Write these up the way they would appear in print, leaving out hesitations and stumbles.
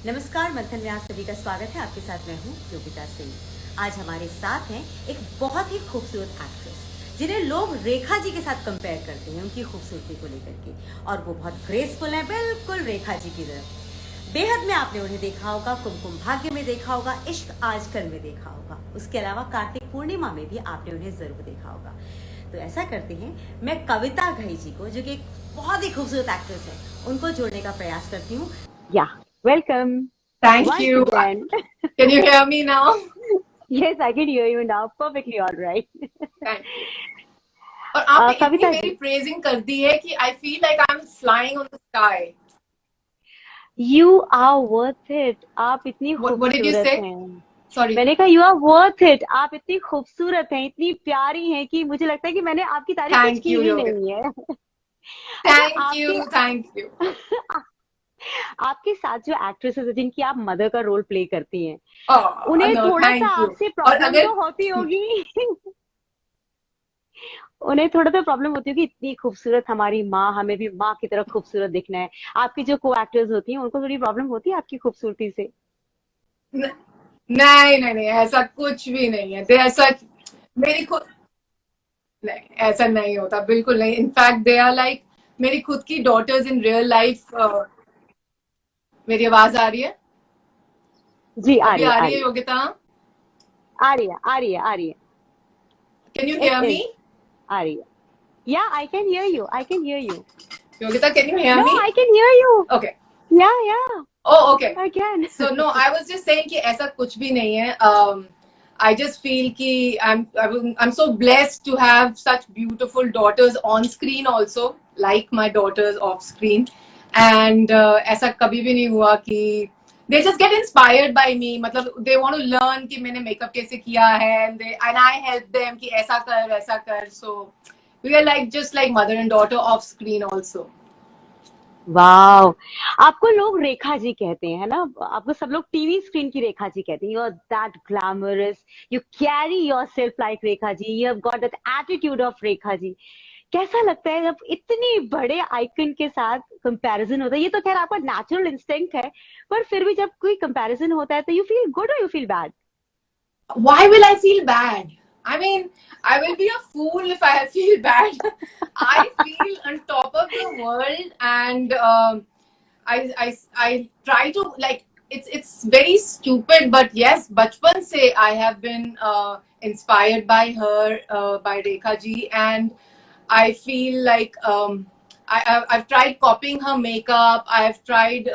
नमस्कार मंथन में आप सभी का स्वागत है। आपके साथ मैं हूँ योगिता सिंह। आज हमारे साथ हैं एक बहुत ही खूबसूरत एक्ट्रेस जिन्हें लोग रेखा जी के साथ कंपेयर करते हैं उनकी खूबसूरती को लेकर के, और वो बहुत ग्रेसफुल हैं, बिल्कुल रेखा जी की तरह। बेहद में आपने उन्हें देखा होगा, कुमकुम भाग्य में देखा होगा, इश्क आजकल में देखा होगा, उसके अलावा कार्तिक पूर्णिमा में भी आपने उन्हें जरूर देखा होगा। तो ऐसा करते हैं, मैं कविता घई जी को, जो कि एक बहुत ही खूबसूरत एक्ट्रेस है, उनको जोड़ने का प्रयास करती हूँ। या welcome. Thank Once you. again. Can you hear me now? Yes, I can hear you now. Perfectly all right. Thank you. और आपने इतनी कविता मेरी जी, praising कर दी है कि I feel like I'm flying on the sky. you are worth it. आप इतनी What did you खूबसूरत say? हैं। Sorry. मैंने कहा you are worth it. आप इतनी खूबसूरत हैं, इतनी प्यारी हैं कि मुझे लगता है कि मैंने आपकी तारीफ कुछ Thank की you, ही Yogita. नहीं है। अच्छा, Thank you. Thank you. आपके साथ जो एक्ट्रेसेस है जिनकी आप मदर का रोल प्ले करती हैं, Oh, उन्हें no, थोड़ा सा thank you. आपसे और प्रॉब्लम अगर तो होती होगी। उन्हें थोड़ा तो प्रॉब्लम होती है कि इतनी खूबसूरत हमारी माँ, हमें भी माँ की तरह खूबसूरत दिखना है। आपकी जो को एक्टर्स होती हैं उनको थोड़ी प्रॉब्लम होती है आपकी खूबसूरती से? नहीं नहीं नहीं, ऐसा कुछ भी नहीं है। ऐसा मेरी खुद नहीं, ऐसा नहीं होता, बिल्कुल नहीं। इनफैक्ट दे आर लाइक मेरी खुद की डॉटर्स इन रियल लाइफ। मेरी आवाज आ रही है? जी, आ अभी रही है, आ आ रही रही है है, योगिता? आ रही है, आ रही है, आ रही है। Can you it hear me? इज आ रही है। Yeah I can hear you, I can hear you. Yogita, can you hear no, me? I can hear you. Okay. Yeah Oh, okay. I can. So no, I was just saying कि ऐसा कुछ भी नहीं है. I just feel कि I'm so blessed to have such beautiful daughters on screen also, like my daughters off screen. And ऐसा कभी भी नहीं हुआ कि they just get inspired by me. मतलब they want to learn कि मैंने makeup कैसे किया है, and I help them कि ऐसा कर वैसा कर. So we are like just like mother and daughter off screen also. Wow! आपको लोग रेखा जी कहते हैं, है ना? आपको सब लोग टीवी स्क्रीन की रेखा जी कहते हैं। You are that glamorous, you carry yourself like Rekha ji, you have got that attitude of Rekha ji. कैसा लगता है जब इतनी बड़े आइकन के साथ कंपैरिजन होता है? ये तो खैर आपका नेचुरल इंस्टिंक्ट है, पर फिर भी जब कोई कंपैरिजन होता है तो यू फील गुड और you feel bad? Why will I feel bad? I mean, I will be a fool if I feel bad. I feel on top of the world, and I try to like it's very stupid, but yes, bachpan se I have been inspired by her, by Rekha ji, and I feel like I've tried copying her makeup. I've tried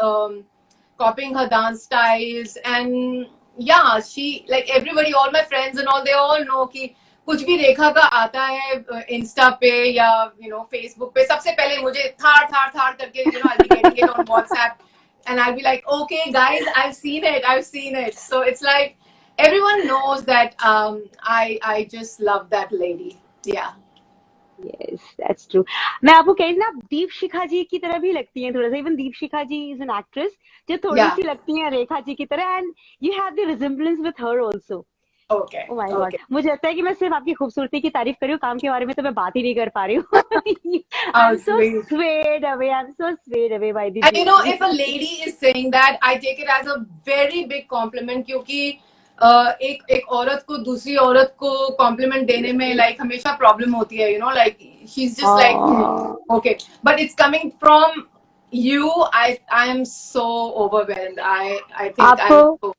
copying her dance styles, and yeah, she like everybody, all my friends and all, they all know कि कुछ भी रेखा का आता है Insta पे या Facebook पे, सबसे पहले मुझे थार थार थार करके I'll be getting it on WhatsApp, and I'll be like, okay guys, I've seen it. So it's like everyone knows that I just love that lady. Yeah. Yes, that's true. मैं आपको कह रही थी ना, आप दीपशिखा जी की तरह भी लगती हैं थोड़ा सा। Even Deepshikha ji is an actress जो थोड़ी Yeah. सी लगती हैं रेखा जी की तरह, and you have the resemblance with her also. Okay. Oh my God, Okay. मुझे लगता है कि मैं सिर्फ आपकी खूबसूरती की तारीफ कर रही हूँ, काम के बारे में तो मैं बात ही नहीं कर पा रही हूँ। आई Oh, am so sweet. Swayed away, I am so swayed away by the And beauty. if a lady is saying that, I take it as a very big compliment, क्योंकि एक औरत को दूसरी औरत को कॉम्प्लीमेंट देने में लाइक हमेशा प्रॉब्लम होती है, like she is just like okay, but it's coming from you. I am so overwhelmed. I think आपको I'm so.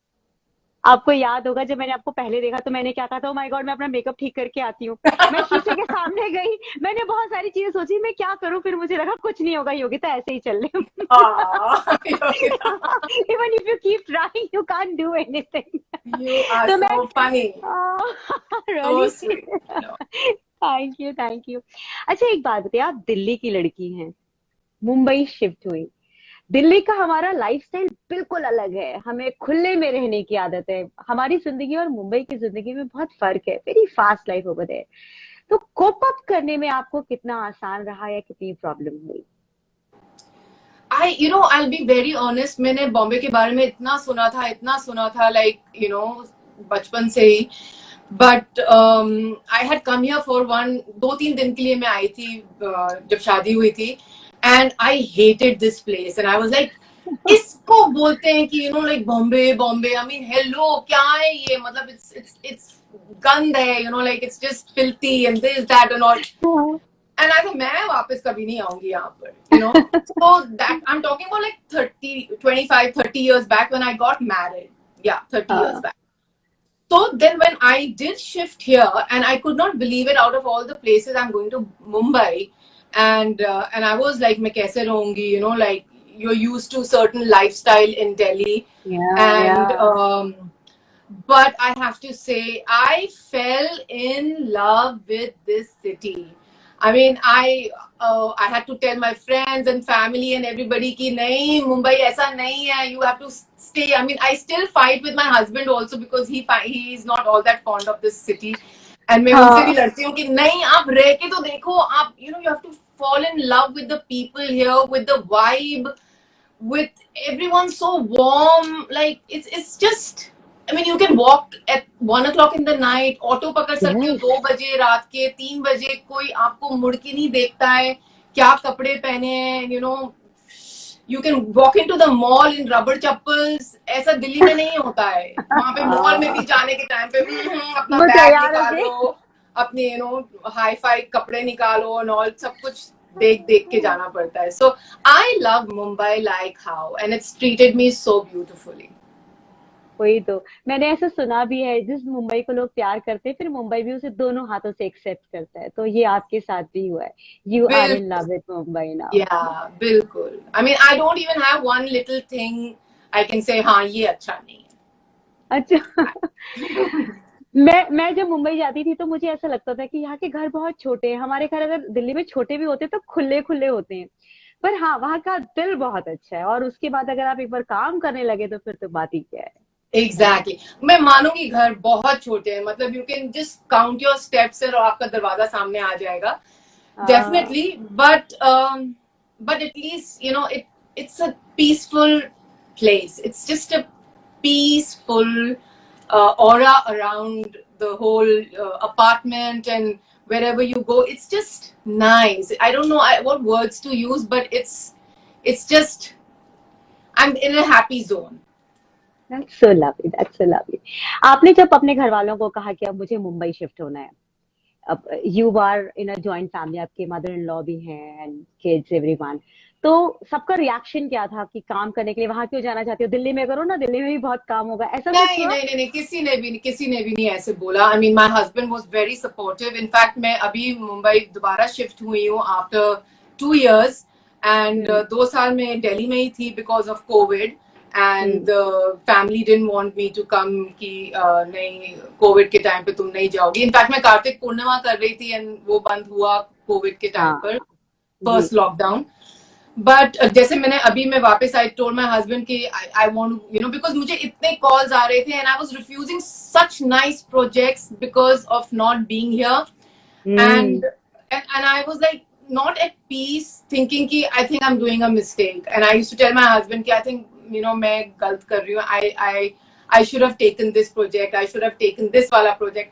आपको याद होगा जब मैंने आपको पहले देखा तो मैंने क्या कहा था? ओ माय गॉड, मैं अपना मेकअप ठीक करके आती हूँ। मैं शीशे के सामने गई, मैंने बहुत सारी चीजें सोची मैं क्या करूं, फिर मुझे लगा कुछ नहीं होगा योगिता, ऐसे ही चल ले। Yogita, even if you keep trying you can't do anything. you are तो मैं so funny. So really sweet. Thank you, thank you. अच्छा, एक बात बताइए, आप दिल्ली की लड़की हैं, मुंबई शिफ्ट हुई। दिल्ली का हमारा लाइफस्टाइल बिल्कुल अलग है, हमें खुले में रहने की आदत है। हमारी जिंदगी और मुंबई की जिंदगी में बहुत फर्क है, very fast life over there. तो कोप अप करने में आपको कितना आसान रहा या कितनी प्रॉब्लम हुई? I'll be very honest. मैंने बॉम्बे के बारे में इतना सुना था, like, बचपन से ही. But I had come here for 2-3 दिन के लिए मैं आई थी जब शादी हुई थी, and I hated this place, and I was like, इसको बोलते हैं कि like Bombay, I mean hello, क्या है ये, मतलब it's गंद है, like it's just filthy and this that and all. And I said, मैं वापस कभी नहीं आऊंगी यहाँ पर, So that I'm talking about like 30 years back when I got married. Yeah, 30 years back. So then when I did shift here, and I could not believe it, out of all the places I'm going to Mumbai, and I was like, मैं कैसे रहूंगी, like you're used to certain lifestyle in Delhi. And but I have to say, I fell in love with this city. I mean, I had to tell my friends and family and everybody कि नहीं, Mumbai ऐसा नहीं है, you have to stay. I mean, I still fight with my husband also because he is not all that fond of this city. And मैं उनसे भी लड़ती हूँ कि नहीं, आप रह के तो देखो, आप you have to fall in love with the people here, with the vibe, with everyone so warm. Like it's just, I mean, you can walk at 1 o'clock in the night, auto पकड़ सकते हो 2 बजे रात के, 3 बजे, कोई आपको मुड़ के नहीं देखता है क्या कपड़े पहने हैं, You can walk into the mall in rubber chappals, ऐसा दिल्ली में नहीं होता है. वहाँ पे मॉल में भी जाने के टाइम पे अपना बैग निकालो, अपने हाई फाई कपड़े निकालो और ऑल, सब कुछ देख के जाना पड़ता है. So I love Mumbai like how, and it's treated me so beautifully. वही तो मैंने ऐसा सुना भी है, जिस मुंबई को लोग प्यार करते हैं फिर मुंबई भी उसे दोनों हाथों से एक्सेप्ट करता है, तो ये आपके साथ भी हुआ है. You are in love with Mumbai now. Yeah, बिल्कुल. I mean, I don't even have one little thing I can say हाँ ये अच्छा नहीं है. अच्छा. मैं जब मुंबई जाती थी तो मुझे ऐसा लगता था कि यहाँ के घर बहुत छोटे हैं. हमारे घर अगर दिल्ली में छोटे भी होते तो खुले खुले होते हैं, पर हाँ वहाँ का दिल बहुत अच्छा है. और उसके बाद अगर आप एक बार काम करने लगे तो फिर तो बात ही क्या है. Exactly. मैं मानूंगी घर बहुत छोटे हैं, मतलब you can just count your steps और आपका दरवाजा सामने आ जाएगा. Definitely, but at least it's a peaceful place. It's just a peaceful aura around the whole apartment, and wherever you go, it's just nice. I don't know what words to use, but it's just, I'm in a happy zone. That's so lovely. That's so lovely. आपने जब अपने घर वालों को कहा कि अब मुझे मुंबई शिफ्ट होना है, अब you are in a joint family, आपके मदर इन लॉ भी हैं एंड किड्स एवरीवन, तो सबका रिएक्शन क्या था कि काम करने के लिए वहां क्यों जाना चाहते हो, दिल्ली में करो ना, दिल्ली में भी बहुत काम होगा, ऐसा कुछ हुआ? नहीं, किसी ने भी नहीं ऐसे बोला. I mean my husband was very supportive. In fact मैं अभी मुंबई दोबारा शिफ्ट हुई हूँ आफ्टर 2 years, एंड 2 साल में दिल्ली में ही थी because of Covid. And the family didn't want me to come कि नहीं, कोविड के टाइम पे तुम नहीं जाओगी. इनफैक्ट मैं कार्तिक पूर्णिमा कर रही थी एंड वो बंद हुआ कोविड के टाइम पर, फर्स्ट लॉकडाउन. बट जैसे मैं वापस आई, टोल्ड माय हस्बैंड कि आई वांट बिकॉज मुझे इतने कॉल्स आ रहे थे and I was refusing such nice projects because of not being here. And I was like not at peace, thinking कि I think I'm doing a mistake. And I used to tell my husband कि I think मैं गलत कर रही हूँ. I should have taken this project. I should have taken this वाला project.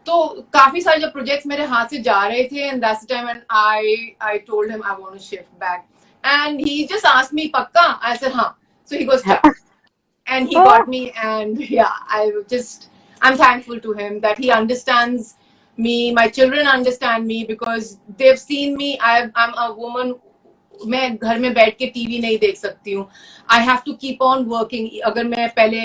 तो काफी सारे जब projects मेरे हाथ से जा रहे थे, and that's the time when I told him I want to shift back. And he just asked me, पक्का? I said हाँ. So he goes, and he got me. And yeah, I'm thankful to him that he understands me. My children understand me because they've seen me. I'm a woman. मैं घर में बैठ के TV नहीं देख सकती हूँ. I have to keep on working. अगर मैं पहले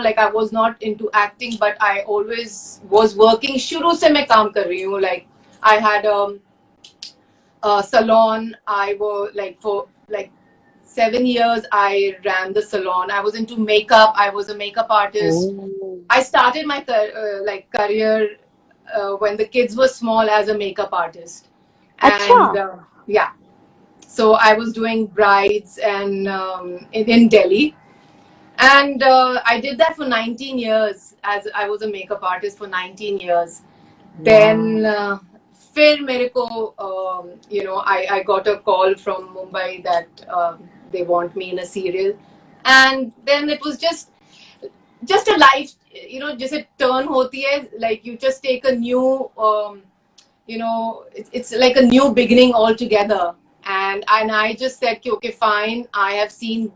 like I was not into acting, but I always was working. शुरू से मैं काम कर रही हूँ. Like I had a salon. I was like for like 7 years I ran the salon. I was into makeup. I was a makeup artist. I started my career when the kids were small as a makeup artist. And yeah. So I was doing brides and in Delhi, and I did that for 19 years. As I was a makeup artist for 19 years. Wow. Then फिर मेरे को I got a call from Mumbai that they want me in a serial, and then it was just a life, जैसे turn होती है, like you just take a new it's like a new beginning altogether. And I just said, okay, fine. I have seen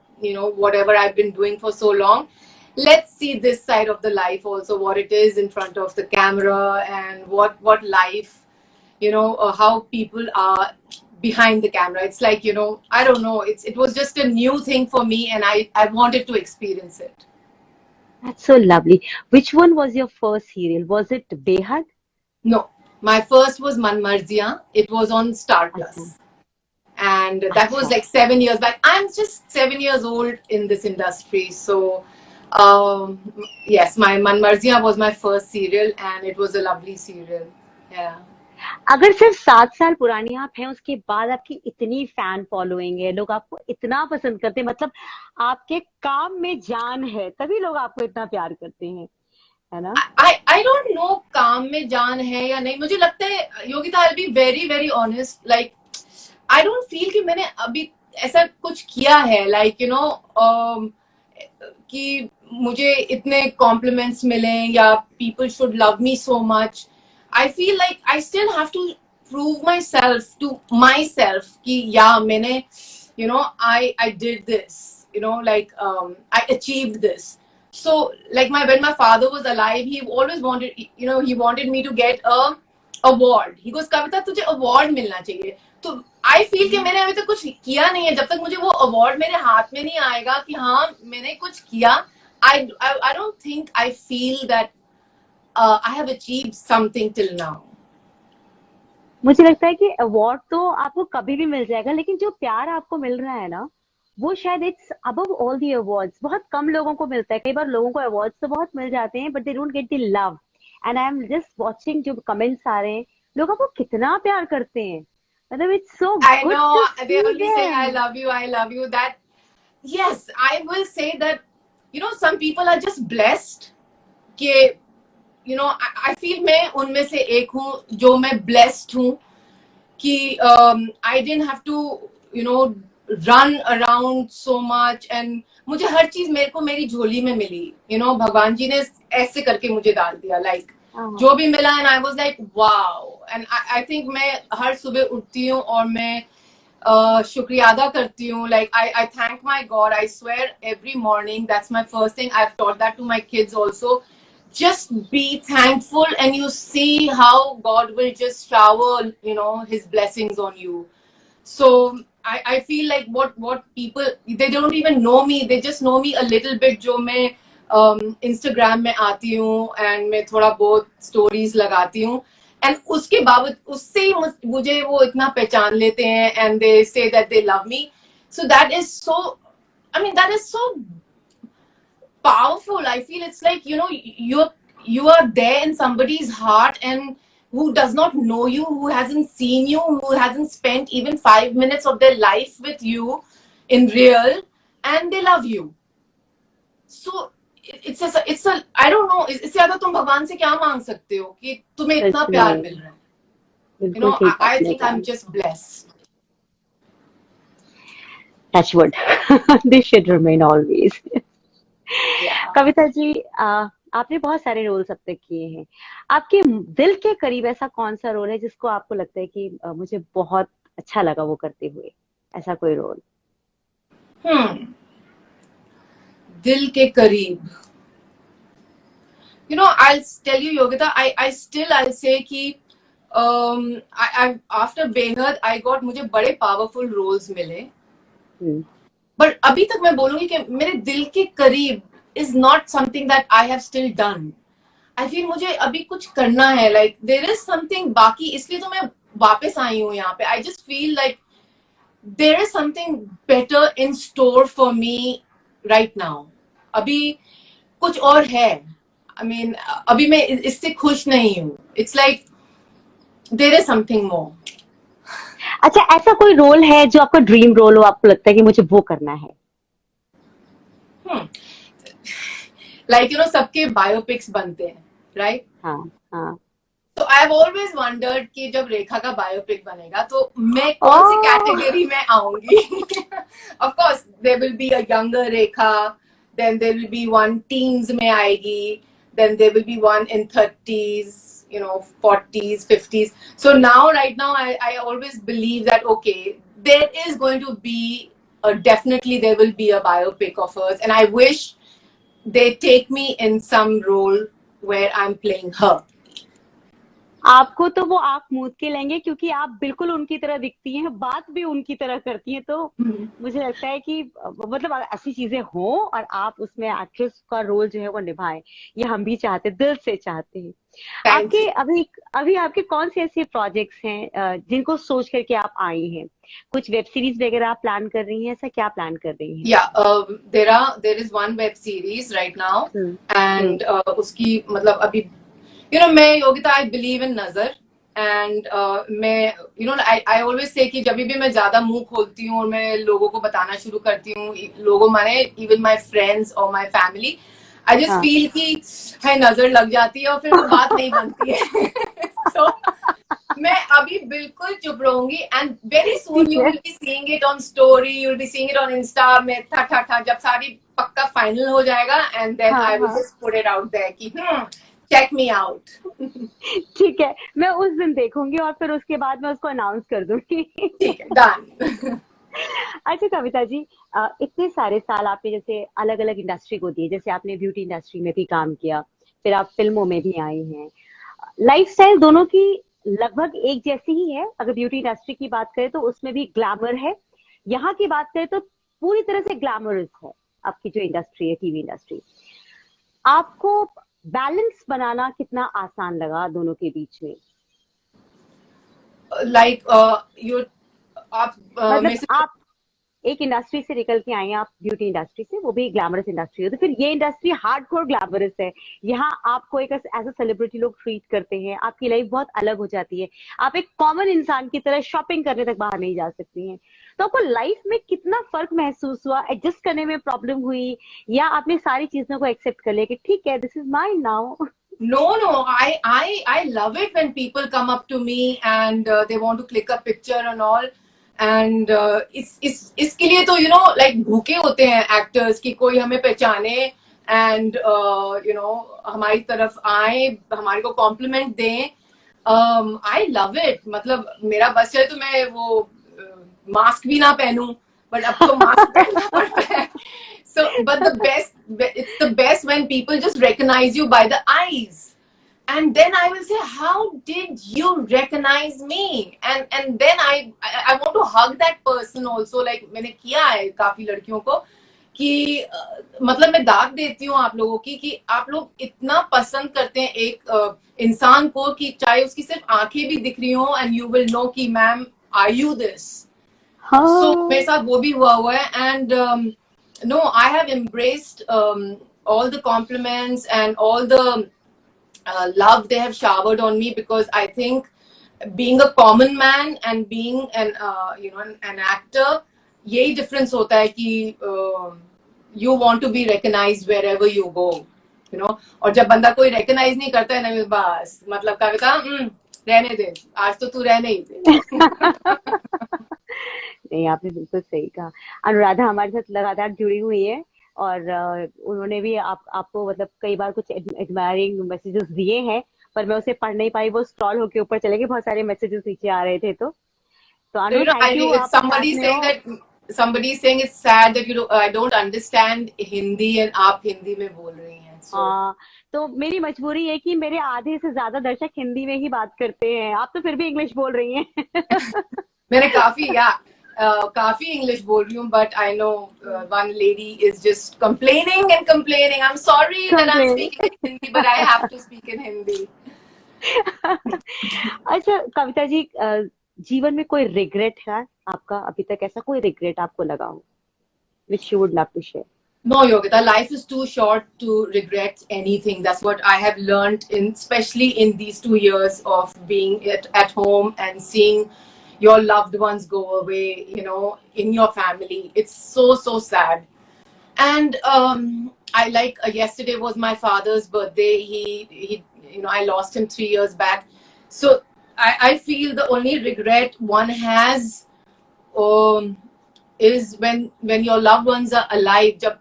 whatever I've been doing for so long. Let's see this side of the life also, what it is in front of the camera, and what life, how people are behind the camera. It's like, I don't know, it was just a new thing for me, and I wanted to experience it. That's so lovely. Which one was your first serial? Was it Behad? No, my first was Man Marziyan. It was on Star Plus. Acha. And that was Acha. like 7 years back. I'm just 7 years old in this industry. So, yes, my Man Marziyan was my first serial, and it was a lovely serial. Yeah. अगर सिर्फ 7 साल पुरानी आप हैं, उसके बाद आपकी इतनी फैन फॉलोइंग है, लोग आपको इतना पसंद करते हैं, मतलब आपके काम में जान है, तभी लोग आपको इतना प्यार करते हैं, है ना? I don't know काम में जान है या नहीं. मुझे लगता है, Yogita, I'll be very very honest, like I don't feel कि मैंने अभी ऐसा कुछ किया है, like कि मुझे इतने compliments मिले या people should love me so much. I feel like I still have to prove myself to myself कि yeah, मैंने I did this, like I achieved this. So like when my father was alive, he always wanted, he wanted me to get a award. He goes, कविता तुझे award मिलना चाहिए. तो I feel कि मैंने अभी तक कुछ किया नहीं है. जब तक मुझे वो award मेरे हाथ में नहीं आएगा कि हाँ मैंने कुछ किया, I don't think I feel that I have achieved something till now. मुझे लगता है कि अवार्ड तो आपको कभी भी मिल जाएगा, लेकिन जो प्यार आपको मिल रहा है ना, वो शायद it's above all the awards. बहुत कम लोगों को मिलता है. कई बार लोगों को अवार्ड्स तो बहुत मिल जाते हैं, but they don't get the love. And I am just watching, जो कमेंट्स आ रहे हैं, लोग आपको कितना प्यार करते हैं. मतलब it's so I good know to they see only say I them. love you. That, yes, I will say that, some people are just blessed कि I feel मैं उनमें से एक हूँ जो मैं blessed हूँ कि I didn't have to run around so much, and मुझे हर चीज मेरे को मेरी झोली में मिली. भगवान जी ने ऐसे करके मुझे डाल दिया, like जो भी मिला, and I was like wow. And I think मैं हर सुबह उठती हूँ और मैं शुक्रिया अदा करती हूँ. Like I thank my God. I swear every morning. That's my first thing. I've taught that to my kids also. Just be thankful, and you see how God will just shower, His blessings on you. So I feel like what people, they don't even know me. They just know me a little bit. जो मैं Instagram में आती हूँ and मैं थोड़ा बहुत stories लगाती हूँ, and उसके बावजूद उससे ही मुझे वो इतना पहचान लेते हैं, and they say that they love me. So that is so, that is so powerful. I feel it's like, you are there in somebody's heart, and who does not know you, who hasn't seen you, who hasn't spent even 5 minutes of their life with you in real, and they love you. So it's a I don't know, इससे ज़्यादा तुम भगवान से क्या मांग सकते हो कि तुम्हें इतना प्यार मिल रहा है. बिल्कुल ठीक I आपने think कहा. I'm just blessed. Touch wood. This should remain always. Yeah. Kavita ji, आपने बहुत सारे रोल्स अब तक किए हैं. आपके दिल के करीब ऐसा कौन सा रोल है जिसको आपको लगता है कि मुझे बहुत अच्छा लगा वो करते हुए? ऐसा कोई रोल? दिल के करीब. I'll tell you, Yogita, I'll say कि I after Behad I got, मुझे बड़े powerful roles मिले. But अभी तक मैं बोलूंगी कि मेरे दिल के करीब is not something that I have still done. I feel मुझे अभी कुछ करना है, like there is something बाकी, इसलिए तो मैं वापस आई हूँ यहाँ पे. I just feel like there is something better in store for me right now. अभी कुछ और है. अभी मैं इससे खुश नहीं हूँ. It's like there is something more. अच्छा, ऐसा कोई रोल है जो आपका ड्रीम रोल हो, आपको लगता है कि मुझे वो करना है? Like सबके बायोपिक्स बनते हैं, right? हाँ. So I've always wondered कि जब रेखा का बायोपिक बनेगा तो मैं कौन सी कैटेगरी में आऊंगी. Of course there will be a younger Rekha, then there will be one teens में आएगी, then there will be one in 30s, 40s, 50s. So right now I always believe that okay, there is going to be definitely there will be a biopic of hers, and I wish they take me in some role where I'm playing her. आपको तो वो आंख मूंद के लेंगे क्योंकि आप बिल्कुल उनकी तरह दिखती हैं, बात भी उनकी तरह करती हैं, तो मुझे लगता है कि मतलब ऐसी चीजें हो और आप उसमें एक्ट्रेस का रोल जो है वो निभाएं, ये हम भी चाहते, दिल से चाहते हैं। Thank आपके you. अभी अभी आपके कौन से ऐसे प्रोजेक्ट्स हैं जिनको सोच करके आप आई हैं? कुछ वेब सीरीज वगैरह आप प्लान कर रही हैं, ऐसा क्या प्लान कर रही हैं? Yeah, there is one web series right now, and उसकी मतलब अभी मैं योगिता, I believe in नजर, and मैं I always say कि जब भी मैं ज्यादा मुंह खोलती हूँ और मैं लोगों को बताना शुरू करती हूँ, लोगों माने even my friends or my family, I just feel कि है नजर लग जाती है और फिर वो बात नहीं बनती है. So मैं अभी बिल्कुल चुप रहूंगी, and very soon you will be seeing it on story, you will be seeing it on Insta में ठा जब सारी पक्का फाइनल हो जाएगा, and then I will just put it out there कि check me out. ठीक है, मैं उस दिन देखूंगी और फिर उसके बाद मैं उसको अनाउंस कर दूंगी. ठीक है, डन. अच्छा कविता जी, इतने सारे साल आपने जैसे अलग अलग इंडस्ट्री को दिए, जैसे आपने ब्यूटी इंडस्ट्री में भी काम किया, फिर आप फिल्मों में भी आई हैं, लाइफस्टाइल दोनों की लगभग एक जैसी ही है. अगर ब्यूटी इंडस्ट्री की बात करें तो उसमें भी ग्लैमर है, यहाँ की बात करें तो पूरी तरह से ग्लैमरस है आपकी जो इंडस्ट्री है, टीवी इंडस्ट्री. आपको बैलेंस बनाना कितना आसान लगा दोनों के बीच में? Like आप मतलब आप एक इंडस्ट्री से निकल के आए हैं, आप ब्यूटी इंडस्ट्री से, वो भी ग्लैमरस इंडस्ट्री है, तो फिर ये इंडस्ट्री हार्डकोर ग्लैमरस है. यहाँ आपको एक एज अ सेलिब्रिटी लोग ट्रीट करते हैं, आपकी लाइफ बहुत अलग हो जाती है, आप एक कॉमन इंसान की तरह शॉपिंग करने तक बाहर नहीं जा सकती हैं. तो आपको लाइफ में कितना फर्क महसूस हुआ, एडजस्ट करने में प्रॉब्लम हुई, या आपने सारी चीजों को एक्सेप्ट कर लिया कि ठीक है, this is mine now? No, I love it when people come up to me and they want to click a picture and all. And इसके लिए तो like भूखे होते हैं एक्टर्स कि कोई हमें पहचाने and हमारी तरफ आए, हमारे को कॉम्प्लीमेंट दें. I love it. मतलब मेरा बस चले तो मैं वो मास्क भी ना पहनूं, बट अब तो मास्क पहनना पड़ता है. So, but it's the best when people just recognize you by the eyes. And then I will say, how did you recognize me? And then I want to hug that person also. Like मैंने किया है काफी लड़कियों को कि मतलब मैं दाग देती हूँ आप लोगों की कि आप लोग इतना पसंद करते हैं एक इंसान को कि चाहे उसकी सिर्फ आंखें भी दिख रही हो, and you will know कि ma'am are you this? So मेरे साथ वो भी हुआ है. And no, I have embraced all the compliments and all the love they have showered on me, because I think being a common man and being an actor, यही difference होता है कि you want to be recognized wherever you go, और जब बंदा कोई recognize नहीं करता है ना, बस मतलब कविता रहने दे, आज तो तू रहने ही दे. नहीं, आपने बिल्कुल सही कहा. अनुराधा हमारे साथ लगातार जुड़ी हुई है और उन्होंने भी आपको मतलब कई बार कुछ एडमायरिंग मैसेजेस दिए हैं, पर मैं उसे पढ़ नहीं पाई, वो स्क्रॉल होके ऊपर चले गए, बहुत सारे मैसेजेस नीचे आ रहे थे. तो Anu, thank you. Somebody is saying it's sad that I don't understand Hindi and आप हिंदी में बोल रही हैं. तो मेरी मजबूरी है कि मेरे आधे से ज्यादा दर्शक हिंदी में ही बात करते हैं, आप तो फिर भी इंग्लिश बोल रही हैं. मैंने काफी इंग्लिश बोल रही हूँ, but I know one lady is just complaining and complaining. I'm sorry that I'm speaking in Hindi, but I have to speak in Hindi. अच्छा कविता जी, जीवन में कोई रिग्रेट है आपका अभी तक, ऐसा कोई रिग्रेट आपको लगा हो which you would love to share? No, Yogita, life is too short to regret anything. That's what I have learned, especially in these 2 years of being at home and seeing your loved ones go away, in your family. It's so sad. And I yesterday was my father's birthday. He I lost him 3 years back. So I feel the only regret one has is when your loved ones are alive, जब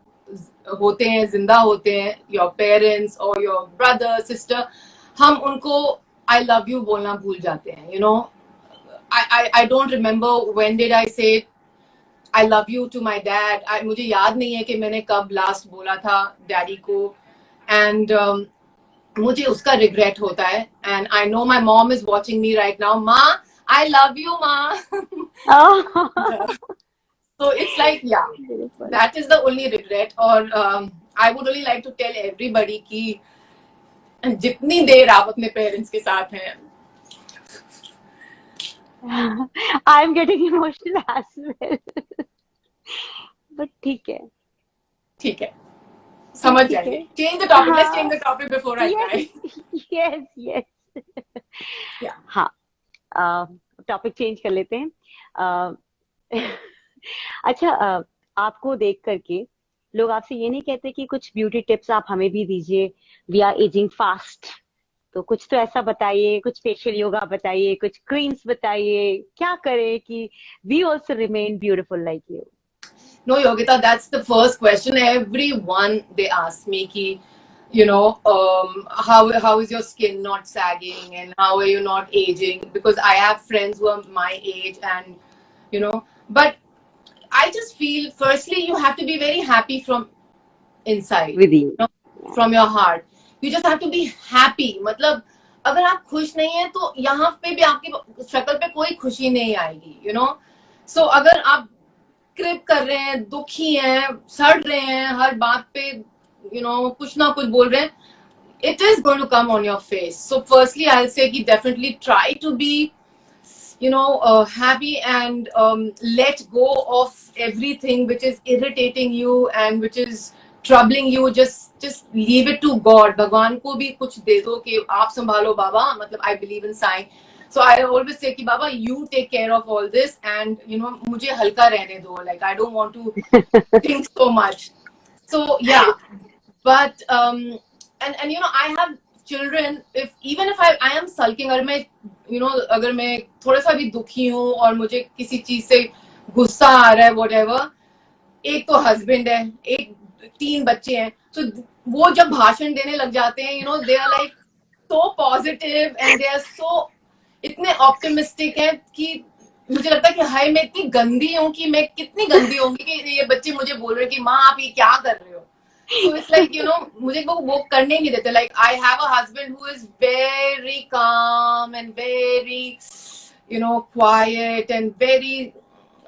होते हैं, जिंदा होते हैं, your parents or your brother, sister, हम उनको I love you बोलना भूल जाते हैं. I don't remember when did I say it I love you to my dad. मुझे याद नहीं है कि मैंने कब लास्ट बोला था डैडी को, and मुझे उसका रिग्रेट होता है, and I know my mom is watching me right now. Ma, I love you, ma. Oh, So it's like, yeah, beautiful. that is the only regret. और I would really like to tell everybody कि जितनी देर आप अपने parents के साथ हैं, I'm getting emotional as well. But ठीक है, ठीक है, समझ ठीक जाएंगे. है. Change the topic. Let's हाँ. change the topic before I cry. Yes, yes. Yeah. हाँ, टॉपिक चेंज कर लेते हैं. अच्छा, आपको देख करके लोग आपसे ये नहीं कहते कि कुछ ब्यूटी टिप्स आप हमें भी दीजिए, वी आर एजिंग फास्ट, तो कुछ तो ऐसा बताइए, कुछ फेशियल योगा बताइए, कुछ क्रीम्स बताइए, क्या करें कि we also remain beautiful like you. No, Yogita, that's the first question. Everyone, they ask me ki, you know, how is your skin not sagging and how are you not aging? Because I have friends who are my age, and you know, but I just feel, firstly, you have to be very happy from inside, with you. you know, from your heart. You just have to be happy. मतलब अगर आप खुश नहीं है तो यहाँ पे भी आपकी शक्ल पे कोई खुशी नहीं आएगी, you know. So अगर आप क्रिप कर रहे हैं, दुखी हैं, सड़ रहे हैं, हर बात पे you know कुछ ना कुछ बोल रहे हैं, it is going to come on your face. So firstly, I'll say कि definitely try to be, you know, happy and let go of everything which is irritating you and which is troubling you. Just leave it to God. भगवान को भी कुछ दे दो कि आप संभालो बाबा. मतलब I believe in Sai. So I always say कि बाबा, you take care of all this and you know मुझे हल्का रहने दो. Like I don't want to think so much. So yeah, but and you know I have children. Even if I am sulking, अगर मैं you know अगर मैं थोड़ा सा भी दुखी हूँ और मुझे किसी चीज से गुस्सा आ रहा है, whatever, एक तो हस्बैंड है, एक 3 बच्चे हैं, तो वो जब भाषण देने लग जाते हैं, you know, they are like so positive and they are so इतने ऑप्टिमिस्टिक हैं कि मुझे लगता है कि हाय मैं इतनी गंदी हूँ कि मैं कितनी गंदी होंगी कि ये बच्चे मुझे बोल रहे हैं कि माँ आप ये क्या कर रहे हो. So it's like, you know, मुझे वो करने ही नहीं देते. Like I have a husband who is very calm and very, you know, quiet and very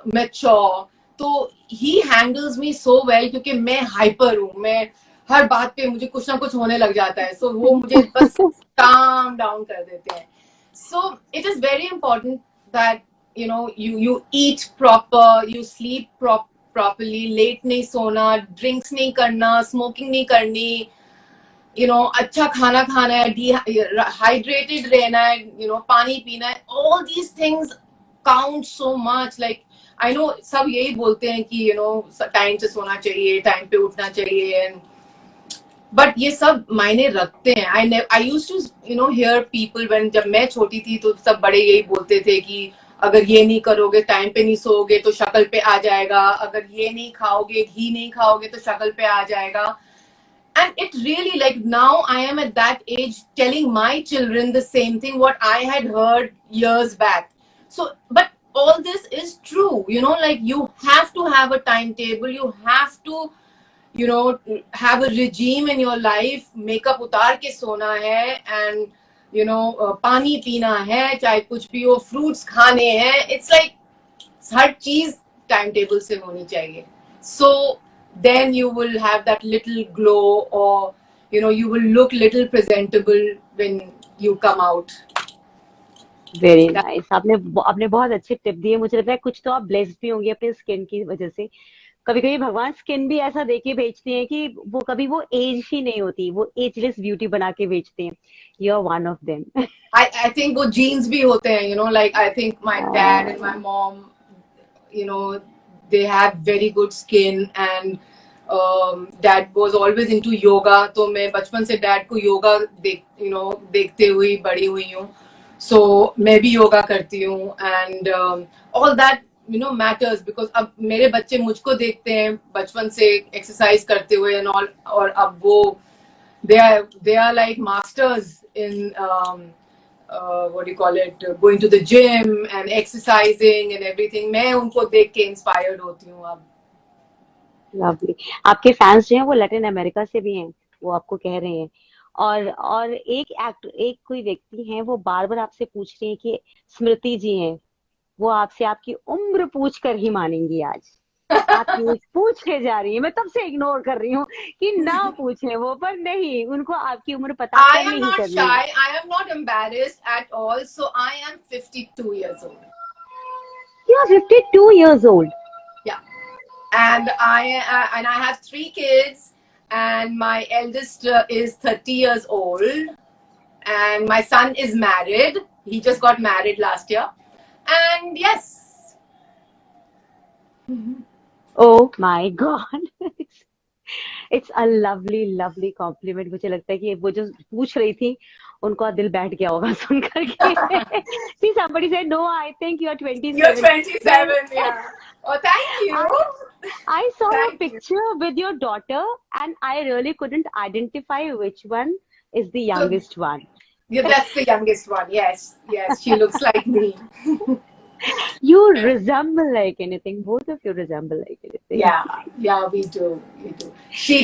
mature. तो he handles me so well क्योंकि मैं हाइपर हूँ. मैं हर बात पे मुझे कुछ ना कुछ होने लग जाता है. So वो मुझे बस calm down कर देते हैं. So it is very important that you know you eat proper, you sleep properly, late नहीं सोना, drinks नहीं करना, smoking नहीं करनी, you know, अच्छा खाना खाना है, hydrated रहना है, you know, पानी पीना है. All these things count so much. Like I know सब यही बोलते हैं कि you know टाइम से सोना चाहिए, टाइम पे उठना चाहिए, and बट ये सब मायने रखते हैं. I used to you know hear people when जब मैं छोटी थी तो सब बड़े यही बोलते थे कि अगर ये नहीं करोगे, टाइम पे नहीं सोओगे तो शक्ल पे आ जाएगा, अगर ये नहीं खाओगे, घी नहीं खाओगे तो शक्ल पे आ जाएगा. And it really, like now I am at that age telling my children the same thing what I had heard years back. So but all this is true, you know, like you have to have a timetable, you have to you know have a regime in your life. Makeup उतार के सोना है and you know पानी पीना है, चाहे कुछ भी हो, fruits खाने हैं. It's like हर चीज टाइम टेबल से होनी चाहिए. So then you will have that little glow, or you know you will look little presentable when you come out. Very nice. आपने बहुत अच्छे टिप दिए. मुझे लगता है कुछ तो आप ब्लेस्ड भी होंगी अपने स्किन की वजह से. कभी कभी भगवान स्किन भी ऐसा देके भेजते हैं कि वो कभी वो एज ही नहीं होती, वो एजलेस ब्यूटी बना के भेजते हैं. You are one of them. I think वो genes भी होते हैं, you know, like I think my dad and my mom, you know, they have very good skin, and dad was always into yoga. तो मैं बचपन से dad को योगा देखते हुई बड़ी हुई हूँ. So मैं भी योगा करती हूँ, and all that you know matters because अब मेरे बच्चे मुझको देखते हैं बचपन से एक्सरसाइज करते हुए and all, और अब वो they are like masters in what do you call it, going to the gym and exercising and everything. मैं उनको देख के inspired होती हूँ अब. लवली। आपके फैंस जो हैं वो लैटिन अमेरिका से भी हैं, वो आपको कह रहे हैं। और एक कोई व्यक्ति हैं, वो बार बार आपसे पूछ रहे हैं कि स्मृति जी हैं, वो आपसे आपकी उम्र पूछ कर ही मानेंगी आज। आप पूछे जा रही हैं, मैं तब से इग्नोर कर रही हूँ कि ना पूछे वो, पर नहीं, उनको आपकी उम्र पता I करनी am ही not करनी shy. है। I am not embarrassed at all. So I am 52 years old. You are 52 years old. Yeah, and I have 3 kids, and my eldest is 30 years old, and my son is married. He just got married last year, and yes. Oh my God. It's a lovely lovely complement. मुझे लगता है कि वो जो पूछ रही थी उनका दिल बैठ गया होगा सुन करके। See, somebody said, no, I think you are 27. You're 27, yeah. Oh, thank you. I saw a Thank you. picture with your daughter and I really couldn't identify which one is the So, youngest one. yeah, that's the youngest one. Yes, yes, she looks like me. You resemble like anything. Both of you resemble like anything. Yeah, we do. She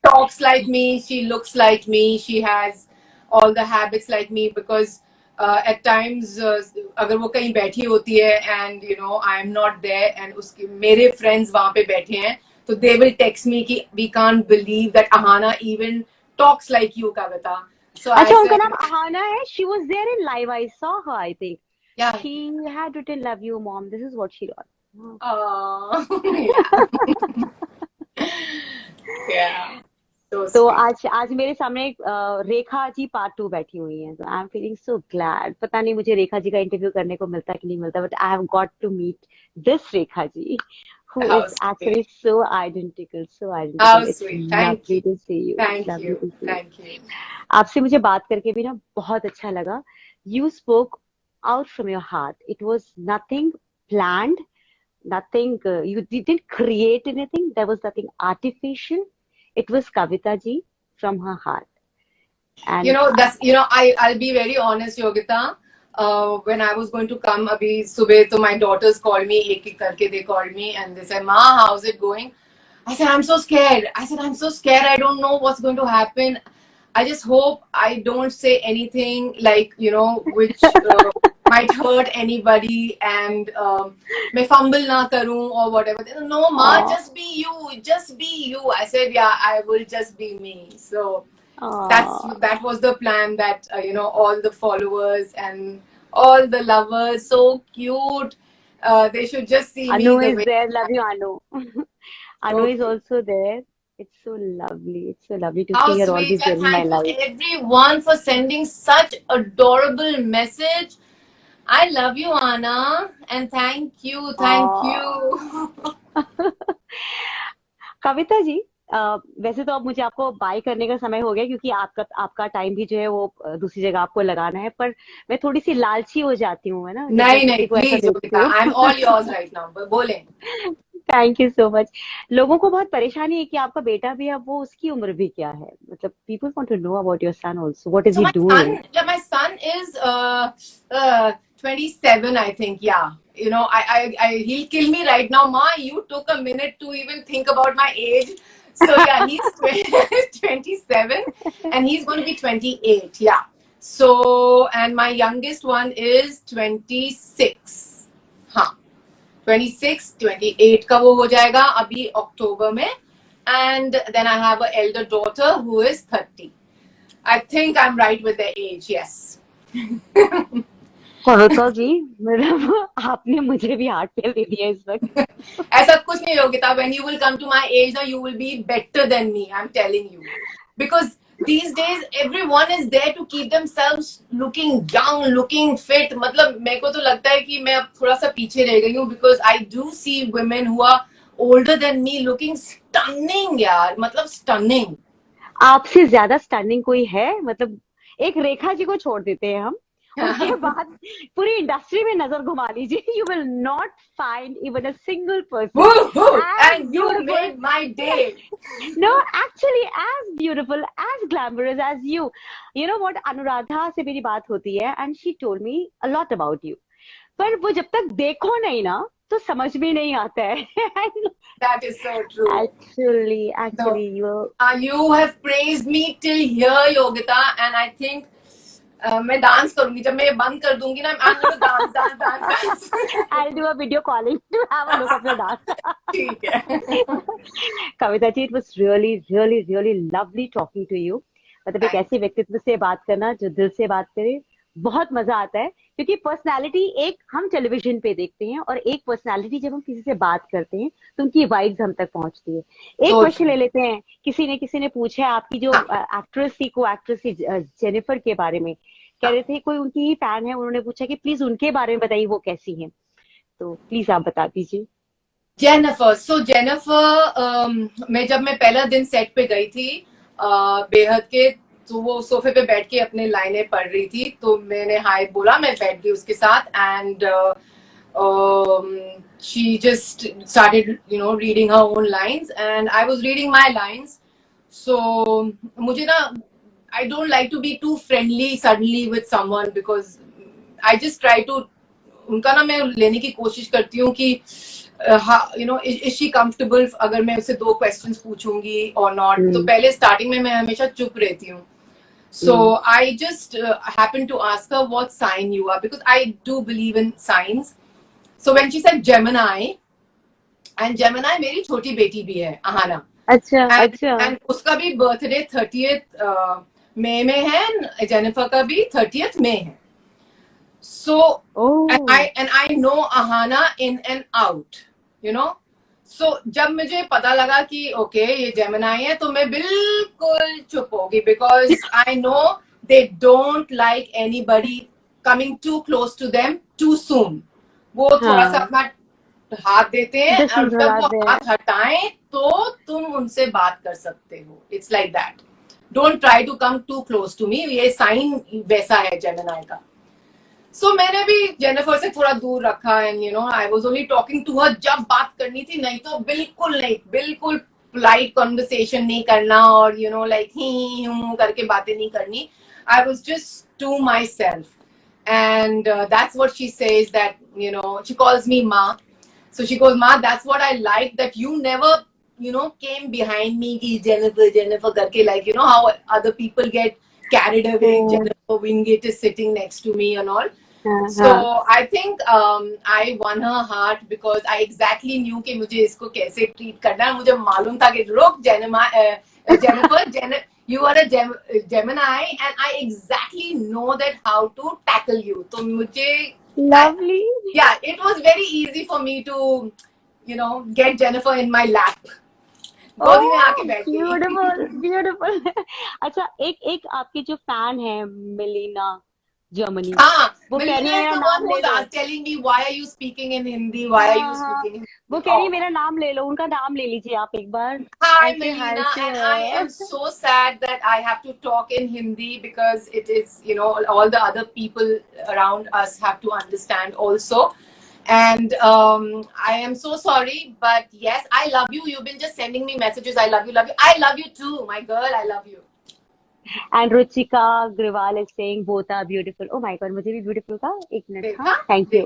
talks like me. She looks like me. She has all the habits like me because at times अगर वो कहीं बैठी होती है and you know I am not there and उसके मेरे friends वहाँ पे बैठे हैं तो they will text me कि we can't believe that Ahana even talks like you, Kavita. So I अच्छा, उनका said, नाम अहाना है। She was there in live. I saw her, I think. yeah. She had written, "Love you, mom." This is what she wrote. Yeah. Yeah. So तो sweet. आज मेरे सामने Rekha ji part 2 बैठी हुई हैं, तो I am feeling so glad. पता नहीं मुझे रेखा जी का इंटरव्यू करने को मिलता कि नहीं मिलता, but I have got to meet this Rekha ji who How is actually sweet. so identical, so How identical. It's sweet. Thank lovely you. to see you. It's Thank lovely you. to see you. Thank you. आपसे मुझे बात करके भी ना बहुत अच्छा लगा। You spoke out from your heart. It was nothing planned, nothing, you didn't create anything. There was nothing artificial. It was Kavita ji from her heart. You And know, I'll be very honest, Yogita. When I was going to come abhi subah, so my daughters called me, ek ek karke they called me and they said, "Ma, how's it going?" I said, "I'm so scared." "I'm so scared. I don't know what's going to happen. I just hope I don't say anything like, you know, which might hurt anybody and may fumble na karu or whatever." They said, "No, Ma, Aw. just be you. Just be you." I said, "Yeah, I will just be me." So Aw. that was the plan that you know, all the followers and all the lovers, so cute, they should just see me Anu the is way there. Love you, Anu. Anu so is cute. also there. It's so lovely. It's so lovely to How see her sweet, always there and in my thank you life. everyone for sending such adorable message. I love you, Anna, and thank Aw. you. Kavita ji, वैसे तो अब मुझे आपको bye करने का समय हो गया, क्योंकि आपका टाइम भी जो है वो दूसरी जगह आपको लगाना है, पर मैं थोड़ी सी लालची हो जाती हूँ, है ना, जब मैं नहीं किसी को ऐसा प्लीज देखती योगिता, हूँ। I am all yours right now, बोले। Thank you so much. लोगों को बहुत परेशानी है कि आपका बेटा भी, अब वो उसकी उम्र भी क्या है, मतलब people want to know about your son also, what is So he doing? my son is 27, I think. Yeah, you know, he'll kill me right now. Ma, you took a minute to even think about my age. So yeah, he's 27, and he's going to be 28. Yeah. So, and my youngest one is 26. हाँ, 26, 28 का वो हो जाएगा अभी अक्टूबर में, and then I have an elder daughter who is 30. I think I'm right with the age, yes. Kavita ji, मतलब आपने मुझे भी हार्ट फेल दे दिया इस वक्त। ऐसा कुछ नहीं Yogita, when you will come to my age now, you will be better than me, I'm telling you. Because these days everyone is there to keep themselves looking young, looking fit. मतलब मेरे को तो लगता है कि मैं अब थोड़ा सा पीछे रह गई हूँ, because I do see women who are older than me looking stunning यार, मतलब stunning. आपसे ज्यादा स्टनिंग कोई है? मतलब एक रेखा जी को छोड़ देते हैं हम, उसके बाद पूरी इंडस्ट्री में नजर घुमा लीजिए, you will not find even a single person And you made my day. No, actually as beautiful, as glamorous as you. You know what, Anuradha से मेरी बात होती है and she told me a lot about you, पर वो जब तक देखो नहीं ना तो समझ में नहीं आता है. That is so true. Actually, you. You have praised me till here, Yogita, and I think मैं डांस करूंगी जब मैं ये बंद कर दूंगी ना. I'm going to dance. I'll do a video calling to have a look at your dance. ठीक है. Kavita ji, it was really lovely talking to you. मतलब एक ऐसे व्यक्तित्व से बात करना जो दिल से बात करे, बहुत मजा आता है. क्योंकि पर्सनालिटी एक हम टेलीविजन पे देखते हैं और एक पर्सनालिटी जब हम किसी से बात करते हैं तो उनकी वाइब्स हम तक पहुंचती है. एक क्वेश्चन ले लेते हैं. किसी ने पूछा है आपकी जो एक्ट्रेस थी, को एक्ट्रेस थी जेनिफर के बारे में, कह रहे थे कोई उनकी ही फैन है, उन्होंने पूछा कि प्लीज उनके बारे में बताइए वो कैसी हैं. तो प्लीज आप बता दीजिए. जेनिफर, मैं पहला दिन सेट पे गई थी बेहद के, तो वो सोफे पे बैठ के अपने लाइनें पढ़ रही थी, तो मैंने हाय बोला, मैं बैठ गई उसके साथ and she just started reading her own lines and I was reading my lines. So मुझे ना, I don't like to be too friendly suddenly with someone because I just try to उनका ना मैं लेने की कोशिश करती हूँ कि is she comfortable अगर मैं उससे 2 questions पूछूंगी or not. तो पहले स्टार्टिंग में मैं हमेशा चुप रहती हूँ. So I just happened to ask her what sign you are because I do believe in signs. So when she said Gemini, and Gemini मेरी छोटी बेटी भी है, अहाना. अच्छा. And उसका भी बर्थडे 30th मई में है, जेनिफर का भी 30th मई है. So and I know Ahana in and out, So जब मुझे पता लगा कि ओके ये जेमिनाई है, तो मैं बिल्कुल चुप होगी because I know they don't like anybody coming too close to them too soon. वो थोड़ा सा अपना हाथ देते हैं और जब वो हाथ हटाएं तो तुम उनसे बात कर सकते हो. It's like that. Don't try to come too close to me. ये साइन वैसा है जेमिनाई का. So मैंने भी जेनिफर से थोड़ा दूर रखा and I was only talking to her जब बात करनी थी, नहीं तो बिल्कुल polite conversation नहीं करना और like ही हूँ करके बातें नहीं करनी. I was just to myself and that's what she says, that she calls me Ma. So she goes, Ma, that's what I like, that you never came behind me ki Jennifer karke, like how other people get carried away. Jennifer Wingate is sitting next to me and all. So I think I won her heart because I exactly knew कि मुझे इसको कैसे treat करना है. मुझे मालूम था कि रुक Jennifer, you are a Gemini and I exactly know that how to tackle you. तो मुझे lovely. Yeah, it was very easy for me to get Jennifer in my lap. गोदी में आके बैठ गई. Beautiful. अच्छा, एक आपकी जो फैन है मिलीना जर्मनी, वो कह रही है नाम ले लो. Telling me why are you speaking in Hindi? Why are you speaking in? वो कह रही है मेरा नाम ले लो, उनका नाम ले लीजिए आप एक बार. Hi Melina, and I am so sad that I have to talk in Hindi because it is all the other people around us have to understand also. And I am so sorry, but yes, I love you. You've been just sending me messages. I love you. I love you too, my girl. I love you. And Ruchika Griwal is saying both are beautiful. Oh my God, मुझे भी beautiful था. एक minute. Thank you.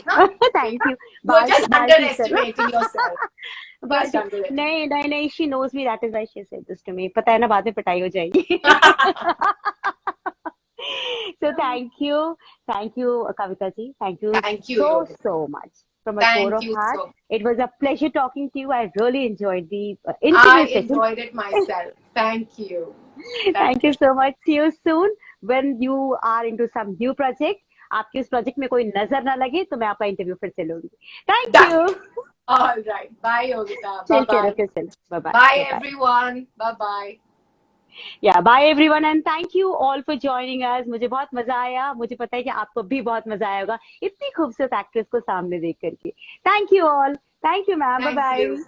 Thank you. You're just underestimating yourself. नहीं, she knows me. That is why she said this to me. पता है ना, बाद में पिटाई हो जाएगी. So thank you, Kavita ji. Thank you so much. From a core of heart, it was a pleasure talking to you. I really enjoyed the interview. I enjoyed it myself. Thank you. Thank you so much. See you soon when you are into some new project. आपके इस project में कोई नजर ना लगे तो मैं आपका इंटरव्यू फिर से लूंगी. Thank you. All right. Bye, Yogita. Take care of yourself. Bye-bye. Bye, everyone. Bye-bye. Yeah, bye everyone and thank you all for joining us. मुझे बहुत मजा आया. मुझे पता है कि आपको भी बहुत मजा आया होगा इतनी खूबसूरत एक्ट्रेस को सामने देख करके. Thank you all. Thank you, ma'am. Bye-bye.